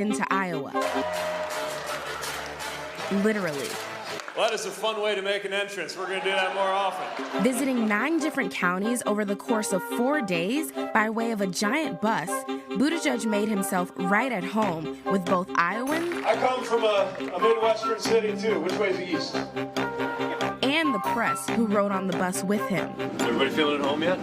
into Iowa. Literally. Well, that is a fun way to make an entrance. We're going to do that more often. Visiting 9 different counties over the course of 4 days by way of a giant bus, Buttigieg made himself right at home with both Iowans. I come from a Midwestern city, too. Which way is the east? And the press who rode on the bus with him. Everybody feeling at home yet?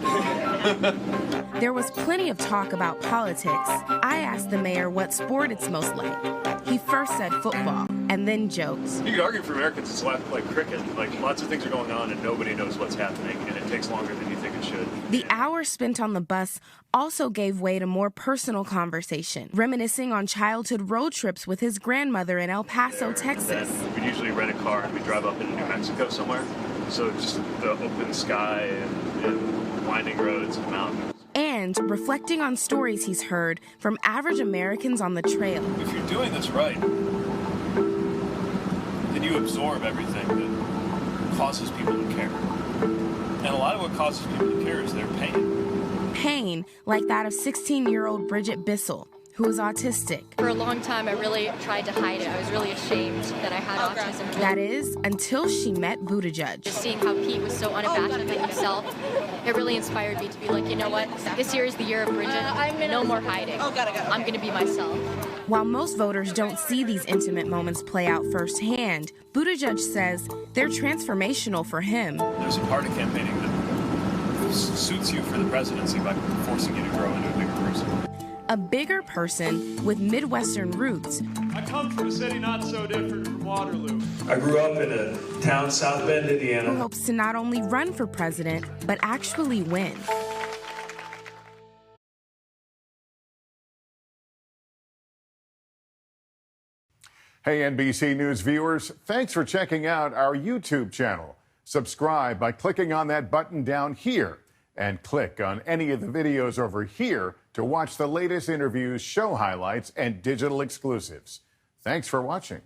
There was plenty of talk about politics. I asked the mayor what sport it's most like. He first said football, and then jokes. You could argue for Americans it's like cricket. Like, lots of things are going on and nobody knows what's happening, and it takes longer than you think it should. The hour spent on the bus also gave way to more personal conversation, reminiscing on childhood road trips with his grandmother in El Paso, Texas. We'd usually rent a car and we'd drive up into New Mexico somewhere. So just the open sky and winding roads and mountains. And reflecting on stories he's heard from average Americans on the trail. If you're doing this right, then you absorb everything that causes people to care. And a lot of what causes people to care is their pain. Pain like that of 16-year-old Bridget Bissell, who is autistic. For a long time, I really tried to hide it. I was really ashamed that I had autism. That is, until she met Buttigieg. Just seeing how Pete was so unabashed with himself, it really inspired me to be like, you know what? This year is the year of Bridget. No more hiding. I'm going to be myself. While most voters don't see these intimate moments play out firsthand, Buttigieg says they're transformational for him. There's a part of campaigning that suits you for the presidency by forcing you to grow into a bigger person. A bigger person with Midwestern roots. I come from a city not so different from Waterloo. I grew up in a town, South Bend, Indiana. Who hopes to not only run for president, but actually win. Hey, NBC News viewers, thanks for checking out our YouTube channel. Subscribe by clicking on that button down here and click on any of the videos over here to watch the latest interviews, show highlights, and digital exclusives. Thanks for watching.